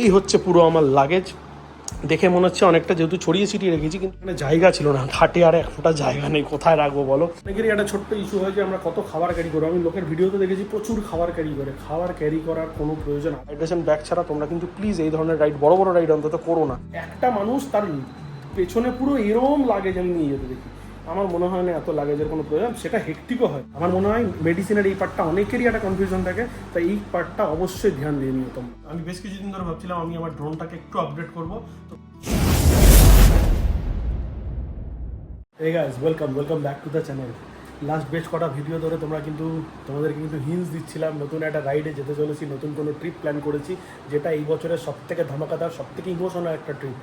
এই হচ্ছে পুরো আমার লাগেজ। দেখে মনে হচ্ছে অনেকটা, যেহেতু ছড়িয়ে ছিটিয়ে রেখেছি, কিন্তু মানে জায়গা ছিল না, খাটে আর এক ফোঁটা জায়গা নেই, কোথায় রাখবো বলো। অনেকেরই একটা ছোট্ট ইস্যু হয় যে আমরা কত খাবার ক্যারি করবো। আমি লোকের ভিডিওতে দেখেছি প্রচুর খাবার ক্যারি করে। খাবার ক্যারি করার কোনো প্রয়োজন, হাইড্রেশন ব্যাগ ছাড়া তোমরা কিন্তু প্লিজ এই ধরনের রাইড, বড় বড় রাইড অন্তত করো না। একটা মানুষ তার পেছনে পুরো এরম লাগেজ আমি নিয়ে যেতে দেখি, আমার মনে হয় না এত লাগেজের কোনো প্রয়োজন। সেটা হেক্টিকও হয়। আমার মনে হয় মেডিসিনের এই পার্টটা অনেকেরই একটা কনফিউশন থাকে, তাই এই পার্টটা অবশ্যই ধ্যান দিয়ে নিও তোমরা। আমি বেশ কিছুদিন ধরে ভাবছিলাম আমি আমার ড্রোনটাকে একটু আপডেট করবো। তো hey guys, welcome back to the channel. Last বেশ কটা ভিডিও ধরে তোমাদেরকে কিন্তু হিন্টস দিচ্ছিলাম নতুন একটা রাইডে যেতে চলেছি, নতুন কোনো ট্রিপ প্ল্যান করেছি, যেটা এই বছরের সবথেকে ধামাকাদার, সবথেকে ইমোশনাল একটা ট্রিপ।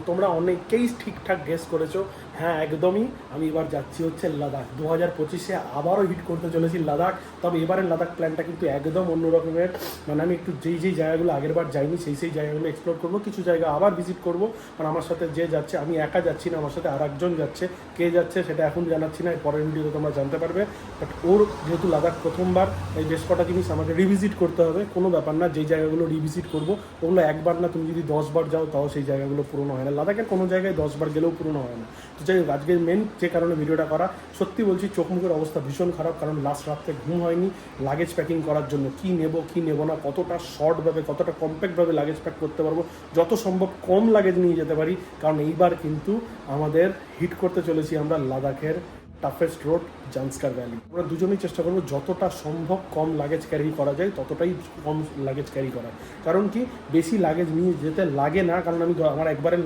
তোমরা অনেকেই ঠিকঠাক গেস করেছো, হ্যাঁ একদমই, আমি এবার যাচ্ছি হচ্ছে লাদাখ। 2025-এ আবারও হিট করতে চলেছি লাদাখ। তবে এবারের লাদাখ প্ল্যানটা কিন্তু একদম অন্য রকমের। মানে আমি একটু যেই জায়গাগুলো আগেরবার যাইনি সেই জায়গাগুলো এক্সপ্লোর করবো, কিছু জায়গা আবার ভিজিট করবো। কারণ আমার সাথে যে যাচ্ছে, আমি একা যাচ্ছি না, আমার সাথে আর একজন যাচ্ছে। কে যাচ্ছে সেটা এখন জানাচ্ছি না, পরের ভিডিওতে তোমরা জানতে পারবে। বাট ওর যেহেতু লাদাখ প্রথমবার, এই বেশ কটা জিনিস আমাকে রিভিজিট করতে হবে। কোনো ব্যাপার না, যেই জায়গাগুলো রিভিজিট করবো ওগুলো একবার না, তুমি যদি 10 বার যাও তাও সেই জায়গাগুলো পুরনো হয় না। লাদাখের কোনো জায়গায় 10 বার গেলেও পুরনো হয় না। তো যাই হোক, আজকের মেন যে কারণে ভিডিওটা করা, সত্যি বলছি চোখ মুখের অবস্থা ভীষণ খারাপ। কারণ লাস্ট রাত্রে ঘুম হয়নি লাগেজ প্যাকিং করার জন্য। কি নেব না, কতটা শর্টভাবে, কতটা কম্প্যাক্টভাবে লাগেজ প্যাক করতে পারবো, যত সম্ভব কম লাগেজ নিয়ে যেতে পারি। কারণ এইবার কিন্তু আমাদের হিট করতে চলেছি আমরা লাদাখের টাফেস্ট রোড জান্সকার ভ্যালি। আমরা দুজনেই চেষ্টা করবো যতটা সম্ভব কম লাগেজ ক্যারি করা যায় ততটাই কম লাগেজ ক্যারি করার। কারণ কি, বেশি লাগেজ নিয়ে যেতে লাগে না। কারণ আমার একবারের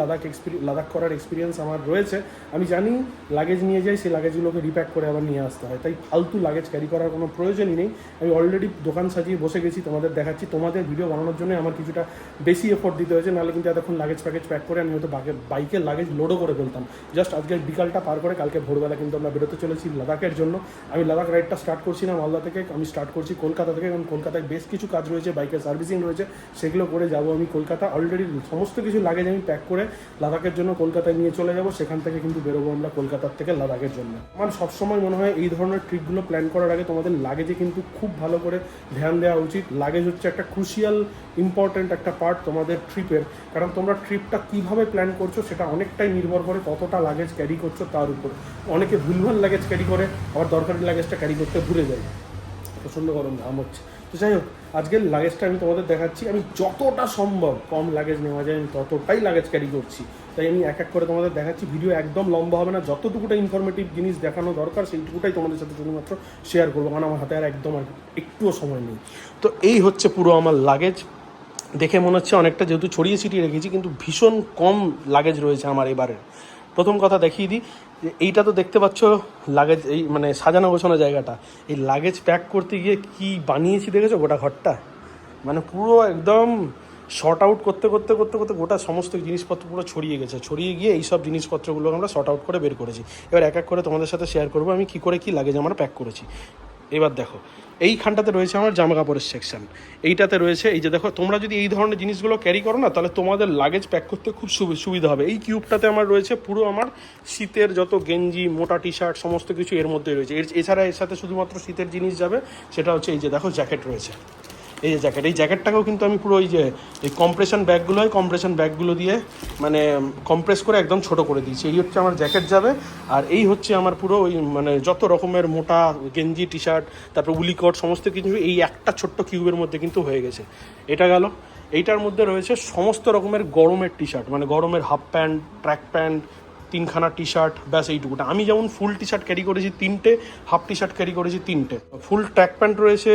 লাদাখ করার এক্সপিরিয়েন্স আমার রয়েছে। আমি জানি লাগেজ নিয়ে যাই, সেই লাগেজগুলোকে রিপ্যাক করে আবার নিয়ে আসতে হয়। তাই ফালতু লাগেজ ক্যারি করার কোনো প্রয়োজনই নেই। আমি অলরেডি দোকান সাজিয়ে বসে গেছি, তোমাদের দেখাচ্ছি। তোমাদের ভিডিও বানানোর জন্য আমার কিছুটা বেশি এফোর্ট দিতে হয়েছে, নাহলে কিন্তু এতক্ষণ লাগেজ প্যাক করে আমি হয়তো বাইকের লাগেজ লোডও করে ফেলতাম। জাস্ট আজকের বিকালটা পার করে কালকে ভোরবেলা কিন্তু আমরা বেরোতে চলেছি লাদাখের জন্য। আমি লাদাখ রাইডটা স্টার্ট করছি না মালদা থেকে, আমি স্টার্ট করছি কলকাতা থেকে। কারণ কলকাতায় বেশ কিছু কাজ রয়েছে, বাইকের সার্ভিসিং রয়েছে, সেগুলো করে যাব আমি কলকাতা। অলরেডি সমস্ত কিছু লাগেজ আমি প্যাক করে লাদাখের জন্য কলকাতায় নিয়ে চলে যাব। সেখান থেকে কিন্তু বেরোবো আমরা কলকাতার থেকে লাদাখের জন্য। আমার সবসময় মনে হয় এই ধরনের ট্রিপগুলো প্ল্যান করার আগে তোমাদের লাগেজে কিন্তু খুব ভালো করে ধ্যান দেওয়া উচিত। লাগেজ হচ্ছে একটা ক্রুশিয়াল ইম্পর্ট্যান্ট একটা পার্ট তোমাদের ট্রিপের। কারণ তোমরা ট্রিপটা কীভাবে প্ল্যান করছো সেটা অনেকটাই নির্ভর করে কতটা লাগেজ ক্যারি করছো তার উপর। অনেকে ভুলভাল লাগেজ ক্যারি করে, আবার দরকারি লাগেজটা ক্যারি করতে ভুলে যায়। প্রচণ্ড গরম ঘাম হচ্ছে। তো যাই হোক, আজকের লাগেজটা আমি তোমাদের দেখাচ্ছি। আমি যতটা সম্ভব কম লাগেজ নেওয়া যায় আমি ততটাই লাগেজ ক্যারি করছি। তাই আমি এক এক করে তোমাদের দেখাচ্ছি। ভিডিও একদম লম্বা হবে না, যতটুকুটা ইনফরমেটিভ জিনিস দেখানো দরকার সেইটুকুটাই তোমাদের সাথে শুধুমাত্র শেয়ার করবো। কারণ আমার হাতে আর একটুও সময় নেই। তো এই হচ্ছে পুরো আমার লাগেজ। দেখে মনে হচ্ছে অনেকটা, যেহেতু ছড়িয়ে ছিটিয়ে রেখেছি, কিন্তু ভীষণ কম লাগেজ রয়েছে আমার এবারে। প্রথম কথা দেখিয়ে দিই যে এইটা তো দেখতে পাচ্ছ লাগেজ, এই মানে সাজানো গোছানো জায়গাটা। এই লাগেজ প্যাক করতে গিয়ে কি বানিয়েছি দেখেছো গোটা ঘরটা। মানে পুরো একদম শর্ট আউট করতে গোটা সমস্ত জিনিসপত্র পুরো ছড়িয়ে গেছে। ছড়িয়ে গিয়ে এই সব জিনিসপত্রগুলো আমরা শর্ট আউট করে বের করেছি। এবার এক এক করে তোমাদের সাথে শেয়ার করবো আমি কী করে কী লাগেজ আমরা প্যাক করেছি। এবার দেখো, এইখানটাতে রয়েছে আমার জামা কাপড়ের সেকশন। এইটাতে রয়েছে, এই যে দেখো, তোমরা যদি এই ধরনের জিনিসগুলো ক্যারি করো না, তাহলে তোমাদের লাগেজ প্যাক করতে খুব সুবিধা হবে। এই কিউবটাতে আমার রয়েছে পুরো আমার শীতের যত গেঞ্জি, মোটা টি শার্ট সমস্ত কিছু এর মধ্যে রয়েছে। এছাড়া এর সাথে শুধুমাত্র শীতের জিনিস যাবে, সেটা হচ্ছে এই যে দেখো জ্যাকেট রয়েছে। এই যে জ্যাকেট, এই জ্যাকেটটাকেও কিন্তু আমি পুরো এই কম্প্রেশন ব্যাগগুলো হয়, কম্প্রেশন ব্যাগগুলো দিয়ে মানে কম্প্রেস করে একদম ছোট করে দিয়েছি। এই হচ্ছে আমার জ্যাকেট যাবে। আর এই হচ্ছে আমার পুরো ওই মানে যত রকমের মোটা গেঞ্জি, টি শার্ট, তারপর উলিকট সমস্ত কিছু এই একটা ছোট্ট কিউবের মধ্যে কিন্তু হয়ে গেছে। এটা গেল। এইটার মধ্যে রয়েছে সমস্ত রকমের গরমের টি শার্ট, মানে গরমের হাফ প্যান্ট, ট্র্যাক প্যান্ট, 3খানা টি শার্ট, ব্যাস এইটুকুটা। আমি যেমন ফুল টি শার্ট ক্যারি করেছি 3টে, হাফ টি শার্ট ক্যারি করেছি 3টে, ফুল ট্র্যাক প্যান্ট রয়েছে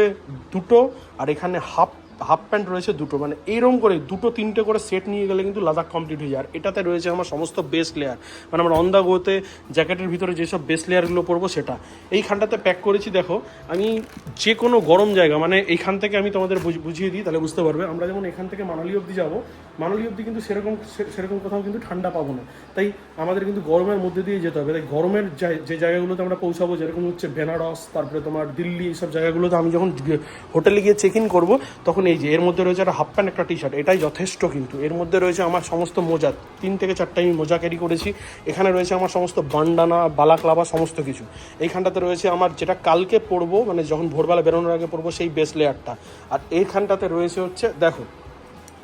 2টো, আর এখানে হাফ প্যান্ট রয়েছে 2টো। মানে এইরকম করে 2-3টে করে সেট নিয়ে গেলে কিন্তু লাদাখ কমপ্লিট হয়ে যায়। আর এটাতে রয়েছে আমার সমস্ত বেস লেয়ার, মানে আমরা অন দ্য গোতে জ্যাকেটের ভিতরে যেসব বেস লেয়ারগুলো পরবো সেটা এইখানটাতে প্যাক করেছি। দেখো, আমি যে কোনো গরম জায়গা, মানে এইখান থেকে আমি তোমাদের বুঝিয়ে দিই তাহলে বুঝতে পারবে। আমরা যেমন এখান থেকে মানালি অবধি যাবো, মানালি অবধি কিন্তু সেরকম কোথাও কিন্তু ঠান্ডা পাবো না। তাই আমাদের কিন্তু গরমের মধ্যে দিয়ে যেতে হবে। তাই গরমের যে জায়গাগুলোতে আমরা পৌঁছাবো, যেরকম হচ্ছে বেনারস, তারপরে তোমার দিল্লি, এইসব জায়গাগুলোতে আমি যখন হোটেলে গিয়ে চেক ইন করবো, তখন এই যে এর মধ্যে রয়েছে একটা হাফ প্যান্ট, একটা টি শার্ট, এটাই যথেষ্ট। কিন্তু এর মধ্যে রয়েছে আমার সমস্ত মোজা, 3 থেকে 4টা আমি মোজা ক্যারি করেছি। এখানে রয়েছে আমার সমস্ত বান্ডানা, বালাক্লাবা সমস্ত কিছু। এইখানটাতে রয়েছে আমার যেটা কালকে পরবো, মানে যখন ভোরবেলা বেরোনোর আগে পরবো, সেই বেস লেয়ারটা। আর এইখানটাতে রয়েছে হচ্ছে দেখো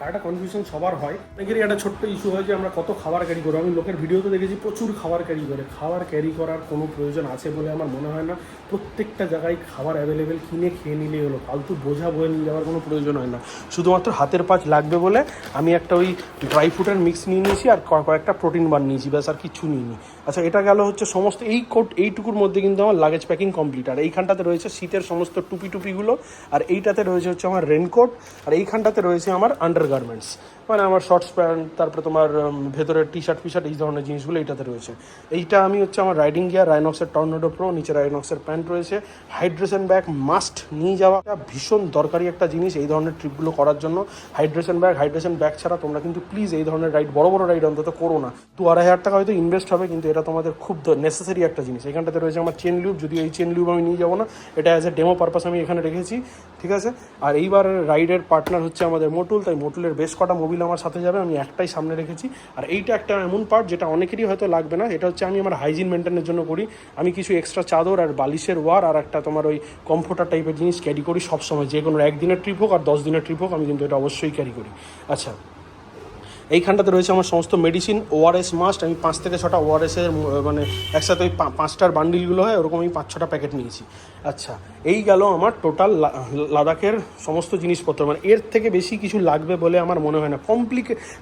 আর একটা কনফিউশন সবার হয়, অনেকেরই একটা ছোট্ট ইস্যু হয় যে আমরা কত খাবার ক্যারি করবো। আমি লোকের ভিডিওতে দেখেছি প্রচুর খাবার ক্যারি করে। খাবার ক্যারি করার কোনো প্রয়োজন আছে বলে আমার মনে হয় না। প্রত্যেকটা জায়গায় খাবার অ্যাভেলেবেল, কিনে খেয়ে নিলেই হলো, ফালতু বোঝা বয়ে নিয়ে যাওয়ার কোনো প্রয়োজন হয় না। শুধুমাত্র হাতের পাঁচ লাগবে বলে আমি একটা ওই ড্রাই ফ্রুটের মিক্স নিয়ে নিয়েছি আর কয়েকটা প্রোটিন বার নিয়েছি, ব্যাস আর কিছু নিইনি। আচ্ছা, এটা গেল হচ্ছে সমস্ত এইটুকুর মধ্যে কিন্তু আমার লাগেজ প্যাকিং কমপ্লিট। আর এইখানটাতে রয়েছে শীতের সমস্ত টুপিগুলো, আর এইটাতে রয়েছে হচ্ছে আমার রেনকোট, আর এইখানটাতে রয়েছে আমার আন্ডারগার্মেন্টস, মানে আমার শর্টস প্যান্ট, তারপরে তোমার ভেতরের টি শার্ট এই ধরনের জিনিসগুলো এইটাতে রয়েছে। এইটা আমি হচ্ছে আমার রাইডিং গিয়ার রাইনক্সের টর্নেডো প্রো, নিচে রাইনক্সের প্যান্ট রয়েছে। হাইড্রেশন ব্যাগ মাস্ট নিয়ে যাওয়া ভীষণ দরকারি একটা জিনিস এই ধরনের ট্রিপগুলো করার জন্য। হাইড্রেশন ব্যাগ ছাড়া তোমরা কিন্তু প্লিজ এই ধরনের রাইড, বড় রাইড অন্তত করো না। 2-2,500 টাকা হয়তো ইনভেস্ট হবে, কিন্তু এটা তোমাদের খুব নেসেসারি একটা জিনিস। এখানটাতে রয়েছে আমার চেন লিউব, যদিও এই চেন লিউব আমি নিয়ে যাবো না, এটা অ্যাজ এ ডেমো পারপাস আমি এখানে রেখেছি, ঠিক আছে। আর এইবার রাইডের পার্টনার হচ্ছে আমাদের মোটুল, তাই মোটুলের বেশ কটা মোবিল আমার সাথে যাবে, আমি একটাই সামনে রেখেছি। আর এইটা একটা এমন পার্ট যেটা অনেকেরই হয়তো লাগবে না, এটা হচ্ছে আমি আমার হাইজিন মেনটেনের জন্য করি। আমি কিছু এক্সট্রা চাদর আর বালিশের ওয়ার আর একটা তোমার ওই কমফোর্টার টাইপের জিনিস ক্যারি করি সবসময়, যে কোনো একদিনের ট্রিপ হোক আর 10 দিনের ট্রিপ হোক, আমি কিন্তু এটা অবশ্যই ক্যারি করি। আচ্ছা, এইখানটাতে রয়েছে আমার সমস্ত মেডিসিন, ওআরএস মাস্ট। আমি 5 থেকে 6টা ওআরএসের মানে একসাথে ওই 5টার বান্ডিলগুলো হয় ওরকম আমি 5-6টা প্যাকেট নিয়েছি। আচ্ছা, এই গেল আমার টোটাল লাদাখের সমস্ত জিনিসপত্র। মানে এর থেকে বেশি কিছু লাগবে বলে আমার মনে হয় না।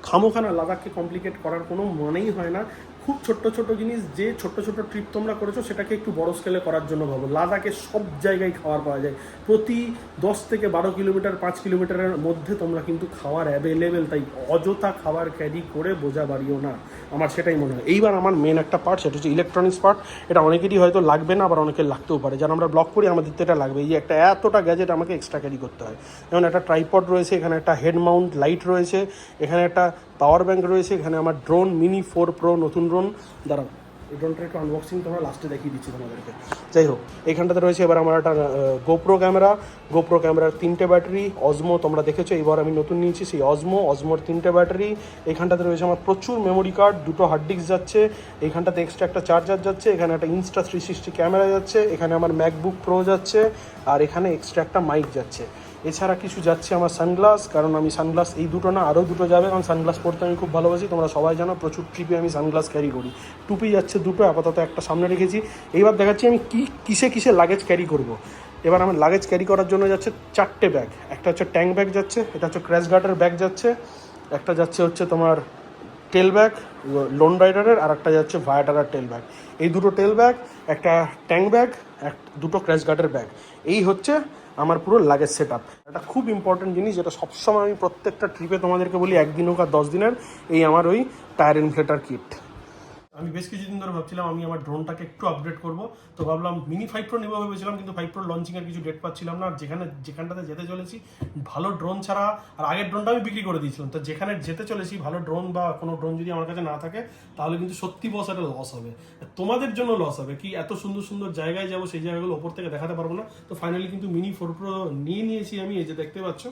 খামোখানা লাদাখকে কমপ্লিকেট করার কোনো মানেই হয় না। খুব ছোট্ট জিনিস, যে ছোট্ট ট্রিপ তোমরা করেছো সেটাকে একটু বড় স্কেলে করার জন্য ভাবো। লাদাখে সব জায়গায় খাবার পাওয়া যায়, প্রতি 10 থেকে 12 কিলোমিটার 5 কিলোমিটারের মধ্যে তোমরা কিন্তু খাবার অ্যাভেলেবেল। তাই অযথা খাবার ক্যারি করে বোঝা বাড়িও না, আমার সেটাই মনে হয়। এইবার আমার মেন একটা পার্ট, সেটা হচ্ছে ইলেকট্রনিক্স পার্ট। এটা অনেকেরই হয়তো লাগবে না, আবার অনেকের লাগতেও পারে। যারা আমরা ব্লগ করি আমাদের তো এটা লাগবে। এই যে এতটা গ্যাজেট আমাকে এক্সট্রা ক্যারি করতে হয়। যেমন একটা ট্রাইপড রয়েছে, এখানে একটা হেড মাউন্ট লাইট রয়েছে, এখানে একটা পাওয়ার ব্যাঙ্ক রয়েছে, এখানে আমার ড্রোন মিনি 4 প্রো নতুন ড্রোন। দাঁড়াও, এই ড্রোনটার একটু আনবক্সিং তোমরা লাস্টে দেখিয়ে দিচ্ছি তোমাদেরকে। যাই হোক, এইখানটাতে রয়েছে এবার আমার একটা গোপ্রো ক্যামেরার 3টে ব্যাটারি, অজমো তোমরা দেখেছো, এবার আমি নতুন নিয়েছি সেই অজমোর 3টে ব্যাটারি। এইখানটাতে রয়েছে আমার প্রচুর মেমোরি কার্ড, 2টো হার্ড ডিস্ক যাচ্ছে, এইখানটাতে এক্সট্রা একটা চার্জার যাচ্ছে, এখানে একটা Insta360 ক্যামেরা যাচ্ছে, এখানে আমার ম্যাকবুক প্রো যাচ্ছে, আর এখানে এক্সট্রা একটা মাইক যাচ্ছে। এছাড়া কিছু যাচ্ছে আমার সানগ্লাস, কারণ আমি সানগ্লাস এই দুটো না আরও 2টো যাবে, কারণ সানগ্লাস পরতে আমি খুব ভালোবাসি, তোমরা সবাই জানো প্রচুর ট্রিপে আমি সানগ্লাস ক্যারি করি। টুপি যাচ্ছে 2টো, আপাতত একটা সামনে রেখেছি। এইবার দেখাচ্ছি আমি কিসে লাগেজ ক্যারি করব। এবার আমার লাগেজ ক্যারি করার জন্য যাচ্ছে 4টে ব্যাগ। একটা হচ্ছে ট্যাঙ্ক ব্যাগ যাচ্ছে, এটা হচ্ছে ক্র্যাশ গার্ডের ব্যাগ যাচ্ছে, একটা যাচ্ছে হচ্ছে তোমার টেল ব্যাগ লোন রাইডারের, আর একটা যাচ্ছে ভায়াটারার টেল ব্যাগ। এই 2টো টেল ব্যাগ, একটা ট্যাঙ্ক ব্যাগ, 2টো ক্র্যাশ গার্ডের ব্যাগ, এই হচ্ছে আমার পুরো লাগেজ সেট আপ। এটা খুব ইম্পর্টেন্ট জিনিস, যেটা সবসময় আমি প্রত্যেকটা ট্রিপে তোমাদেরকে বলি, একদিন হোক আর 10 দিনের, এই আমার ওই টায়ার ইনফ্লেটার কিট। আমি বেশ কিছুদিন ধরে ভাবছিলাম আমি আমার ড্রোনটাকে একটু আপডেট করবো, তো ভাবলাম মিনি 5 প্রো নেবো ভেবেছিলাম, কিন্তু 5 প্রো লঞ্চিংয়ের কিছু ডেট পাচ্ছিলাম না। আর যেখানটাতে যেতে চলেছি ভালো ড্রোন ছাড়া, আর আগের ড্রোনটা আমি বিক্রি করে দিয়েছিলাম, তো যেখানে যেতে চলেছি ভালো ড্রোন বা কোনো ড্রোন যদি আমার কাছে না থাকে, তাহলে কিন্তু সত্যি বস একটা লস হবে, তোমাদের জন্য লস হবে। কি এত সুন্দর জায়গায় যাবো, সেই জায়গাগুলো ওপর থেকে দেখাতে পারবো না। তো ফাইনালি কিন্তু মিনি 4 প্রো নিয়ে নিয়েছি আমি, এই যে দেখতে পাচ্ছ।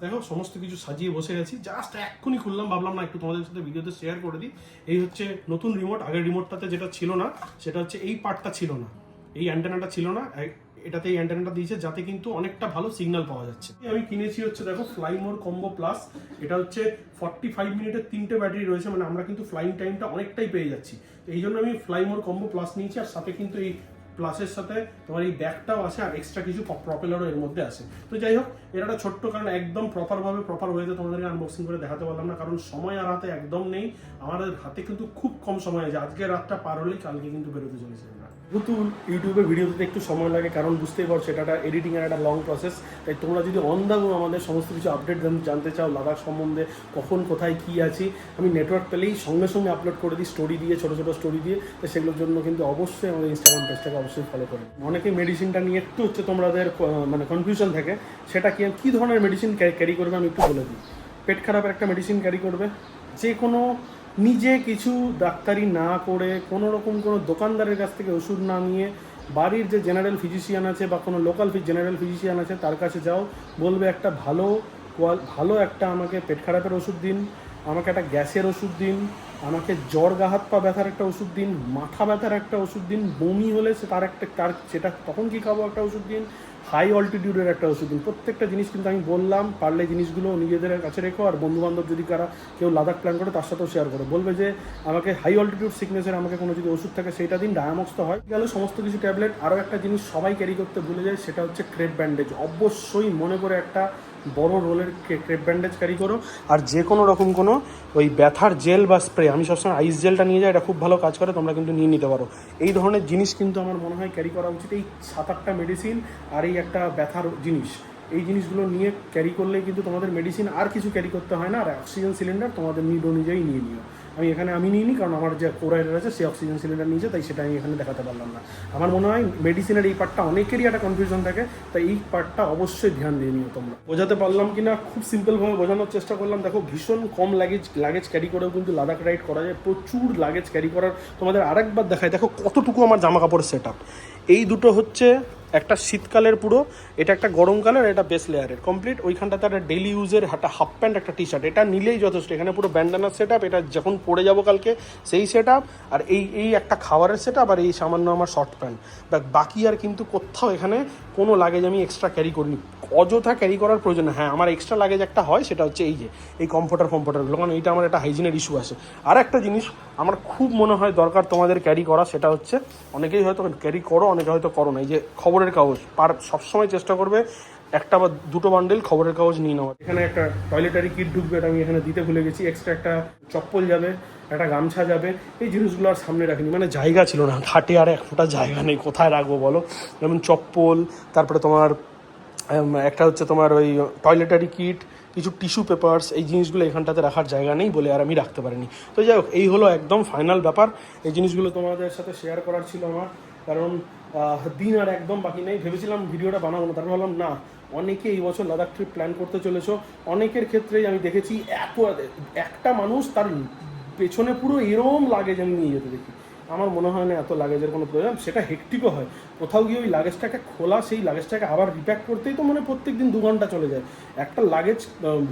দেখো সমস্ত কিছু সাজিয়ে বসে গেছি, জাস্ট এক্ষুনি খুললাম, ভাবলাম না একটু তোমাদের সাথে ভিডিওতে শেয়ার করে দিই। এই হচ্ছে নতুন রিমোট। আগের রিমোটটাতে যেটা ছিল না, সেটা হচ্ছে এই পার্টটা ছিল না, এই অ্যান্টেনাটা ছিল না, এটাতে এই অ্যান্টেনাটা দিয়েছে, যাতে কিন্তু অনেকটা ভালো সিগন্যাল পাওয়া যাচ্ছে। আমি কিনেছি হচ্ছে দেখো ফ্লাইমোর কম্বো প্লাস। এটা হচ্ছে 45 মিনিটের 3টে ব্যাটারি রয়েছে, মানে আমরা কিন্তু ফ্লাইং টাইমটা অনেকটাই পেয়ে যাচ্ছি। তো এই জন্য আমি ফ্লাইমোর কম্বো প্লাস নিয়েছি, আর সাথে কিন্তু এই প্লাসের সাথে তোমার এই ব্যাগটাও আছে, আর এক্সট্রা কিছু প্রপেলারও এর মধ্যে আছে। তো যাই হোক, এটা একটা ছোট্ট, কারণ একদম প্রপার ওয়েতে তোমাদেরকে আনবক্সিং করে দেখাতে পারলাম না, কারণ সময় আর হাতে একদম নেই। আমাদের হাতে কিন্তু খুব কম সময় আছে, আজকে রাতটা পার হলেই কালকে কিন্তু বেরোতে চলেছে আমরা। যেহেতু ইউটিউবে ভিডিও দিতে একটু সময় লাগে, কারণ বুঝতেই পারছো এটা একটা এডিটিংয়ের একটা লং প্রসেস। তাই তোমরা যদি অন দ্য গো আমাদের সমস্ত কিছু আপডেট জানতে চাও লাদাখ সম্বন্ধে, কখন কোথায় কী আছি, আমি নেটওয়ার্ক পেলেই সঙ্গে আপলোড করে দিই, স্টোরি দিয়ে, ছোটো স্টোরি দিয়ে। তো সেগুলোর জন্য কিন্তু অবশ্যই আমাদের ইনস্টাগ্রাম পেজটাকে অবশ্যই ফলো করো। অনেকে মেডিসিনটা নিয়ে একটু হচ্ছে তোমাদের মানে কনফিউশন থাকে, সেটা কী ধরনের মেডিসিন ক্যারি করবে আমি একটু বলে দিই। পেট খারাপের একটা মেডিসিন ক্যারি করবে, যে কোনো নিজে কিছু ডাক্তারি না করে, কোনো রকম কোনো দোকানদারের কাছ থেকে ওষুধ না নিয়ে, বাড়ির যে জেনারেল ফিজিশিয়ান আছে বা কোনো লোকাল জেনারেল ফিজিশিয়ান আছে তার কাছে যাও, বলবে একটা ভালো একটা আমাকে পেট খারাপের ওষুধ দিন, আমাকে একটা গ্যাসের ওষুধ দিন, আমাকে জ্বর গা হাত পা ব্যথার একটা ওষুধ দিন, মাথা ব্যথার একটা ওষুধ দিন, বমি হলে তার সেটা তখন কি খাবো একটা ওষুধ দিন, হাই অল্টিটিউডের একটা ওষুধ দিন। প্রত্যেকটা জিনিস কিন্তু আমি বললাম, পারলে জিনিসগুলো নিজেদের কাছে রেখো, আর বন্ধুবান্ধব যদি কেউ লাদাখ প্ল্যান করে তার সাথেও শেয়ার করো, বলবে যে আমাকে হাই অল্টিটিউড সিকনেসের আমাকে কোনো যদি ওষুধ থাকে সেইটা দিন। ডায়ামক্স তো হয় গেল, সমস্ত কিছু ট্যাবলেট। আরও একটা জিনিস সবাই ক্যারি করতে ভুলে যায়, সেটা হচ্ছে ক্রেপ ব্যান্ডেজ। অবশ্যই মনে করে একটা বড় রোলের ক্রেপ ব্যান্ডেজ ক্যারি করো। আর যে কোনো রকম কোনো ওই ব্যথার জেল বা স্প্রে, আমি সবসময় আইস জেলটা নিয়ে যাই, এটা খুব ভালো কাজ করে, তোমরা কিন্তু নিয়ে নিতে পারো। এই ধরনের জিনিস কিন্তু আমার মনে হয় ক্যারি করা উচিত। এই 7-8টা মেডিসিন আর এই একটা ব্যথার জিনিস, এই জিনিসগুলো নিয়ে ক্যারি করলেই কিন্তু তোমাদের মেডিসিন আর কিছু ক্যারি করতে হয় না। আর অক্সিজেন সিলিন্ডার তোমাদের নিড অনুযায়ী নিয়ে নিও। আমি নিইনি, কারণ আমার যে কোরাইডার আছে সে অক্সিজেন সিলিন্ডার নিয়েছে, তাই সেটা আমি এখানে দেখাতে পারলাম না। আমার মনে হয় মেডিসিনের এই পার্টটা অনেকেরই একটা কনফিউশন থাকে, তাই এই পার্টটা অবশ্যই ধ্যান দিয়ে নিও তোমরা। বোঝাতে পারলাম কি না, খুব সিম্পলভাবে বোঝানোর চেষ্টা করলাম। দেখো, ভীষণ কম লাগেজ ক্যারি করেও কিন্তু লাদাখ রাইড করা যায়। প্রচুর লাগেজ ক্যারি করার তোমাদের আরেকবার দেখায়। দেখো কতটুকু আমার জামা কাপড়ের সেট আপ। এই দুটো হচ্ছে একটা শীতকালের পুরো, এটা একটা গরমকালের, এটা বেস লেয়ারের কমপ্লিট। ওইখানটাতে একটা ডেলি ইউজের একটা হাফ প্যান্ট, একটা টি শার্ট, এটা নিলেই যথেষ্ট। এখানে পুরো ব্যান্ডানার সেট আপ, এটা যখন পরে যাবো কালকে সেই সেট আপ, আর এই একটা খাবারের সেট আপ, আর এই সামান্য আমার শর্ট প্যান্ট। বাকি আর কিন্তু কোথাও এখানে কোনো লাগেজ আমি এক্সট্রা ক্যারি করিনি, অযথা ক্যারি করার প্রয়োজন না। হ্যাঁ, আমার এক্সট্রা লাগেজ একটা হয়, সেটা হচ্ছে এই কমফোর্টারগুলো, কারণ এইটা আমার একটা হাইজিনের ইস্যু আছে। আর একটা জিনিস আমার খুব মনে হয় দরকার তোমাদের ক্যারি করা, সেটা হচ্ছে, অনেকেই হয়তো ক্যারি করো, অনেকে হয়তো করো না, এই যে খবরের কাগজ। সবসময় চেষ্টা করবে একটা বা দুটো বান্ডেল খবরের কাগজ নিয়ে নেওয়ার। এখানে একটা টয়লেটারি কিট ঢুকবে, এটা আমি এখানে দিতে ভুলে গেছি। এক্সট্রা একটা চপ্পল যাবে, একটা গামছা যাবে। এই জিনিসগুলো আর সামনে রাখিনি, মানে জায়গা ছিল না, খাটে আর এক ফোঁটা জায়গা নেই, কোথায় রাখবো বলো। যেমন চপ্পল, তারপরে তোমার একটা হচ্ছে তোমার ওই টয়লেটারি কিট, কিছু টিস্যু পেপার্স, এই জিনিসগুলো এখানটাতে রাখার জায়গা নেই বলে আর আমি রাখতে পারিনি। তো যাই হোক, এই হলো একদম ফাইনাল ব্যাপার। এই জিনিসগুলো তোমাদের সাথে শেয়ার করার ছিল আমার, কারণ দিন আর একদম বাকি নেই। ভেবেছিলাম ভিডিওটা বানাবো না, তারপর ভাবলাম না, অনেকে এই বছর লাদাখ ট্রিপ প্ল্যান করতে চলেছো, অনেকের ক্ষেত্রেই আমি দেখেছি একটা মানুষ তার পেছনে পুরো এরম লাগেজ আমি নিয়ে যেতে দেখি। আমার মনে হয় না এত লাগেজের কোনো প্রয়োজন। সেটা হেক্টিকও হয়, কোথাও গিয়ে ওই লাগেজটাকে খোলা, সেই লাগেজটাকে আবার রিপ্যাক করতেই তো মানে প্রত্যেক দিন 2 ঘন্টা চলে যায়। একটা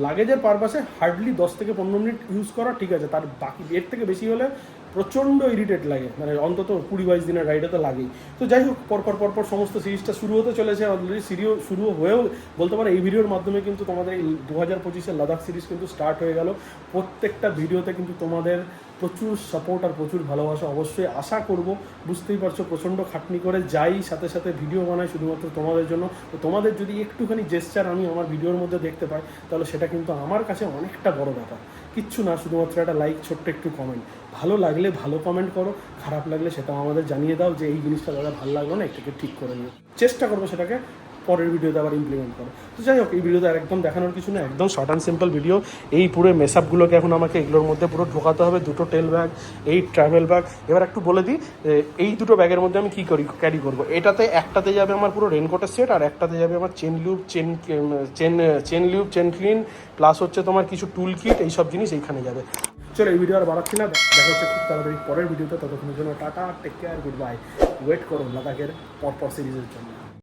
লাগেজের পারপাসে হার্ডলি 10 থেকে 15 মিনিট ইউজ করা ঠিক আছে, তার বাকি এর থেকে বেশি হলে প্রচণ্ড ইরিটেট লাগে, মানে অন্তত 20-22 দিনের রাইডে তো লাগেই। তো যাই হোক, পরপর সমস্ত সিরিজটা শুরু হতে চলেছে। অলরেডি শুরু হয়েও বলতে পারো, এই ভিডিওর মাধ্যমে কিন্তু তোমাদের এই 2025-এর লাদাখ সিরিজ কিন্তু স্টার্ট হয়ে গেল। প্রত্যেকটা ভিডিওতে কিন্তু তোমাদের প্রচুর সাপোর্ট আর প্রচুর ভালোবাসা অবশ্যই আশা করব। বুঝতেই পারছো, প্রচণ্ড খাটনি করে যাই, সাথে সাথে ভিডিও বানাই শুধুমাত্র তোমাদের জন্য। তো তোমাদের যদি একটুখানি জেস্চার আমি আমার ভিডিওর মধ্যে দেখতে পাই, তাহলে সেটা কিন্তু আমার কাছে অনেকটা বড় ব্যাপার। কিচ্ছু না, শুধুমাত্র একটা লাইক, ছোট্ট একটু কমেন্ট। ভালো লাগলে ভালো কমেন্ট করো, খারাপ লাগলে সেটাও আমাদের জানিয়ে দাও যে এই জিনিসটা দাদা ভালো লাগলো না, এটাকে ঠিক করে নিও। চেষ্টা করবো সেটাকে পরের ভিডিওতে আবার ইমপ্লিমেন্ট করো। তো যাই হোক, এই ভিডিওতে আর একদম দেখানোর কিছু না, একদম শর্ট অ্যান্ড সিম্পল ভিডিও। এই পুরো মেসআপগুলোকে এখন আমাকে এগুলোর মধ্যে পুরো ঢোকাতে হবে। 2টো টেল ব্যাগ, এই ট্রাভেল ব্যাগ। এবার একটু বলে দিই, এই 2টো ব্যাগের মধ্যে আমি কী ক্যারি করবো। একটাতে যাবে আমার পুরো রেনকোটের সেট, আর একটাতে যাবে আমার চেন ক্লিন, প্লাস হচ্ছে তোমার কিছু টুল কিট, এইসব জিনিস এইখানে যাবে। চলো, এই ভিডিও আর বাড়াচ্ছি না, দেখা হচ্ছে খুব তাড়াতাড়ি পরের ভিডিওতে। ততক্ষণের জন্য tata, take care, good bye. Wait করো লাদাখের পরপর সিরিজের জন্য।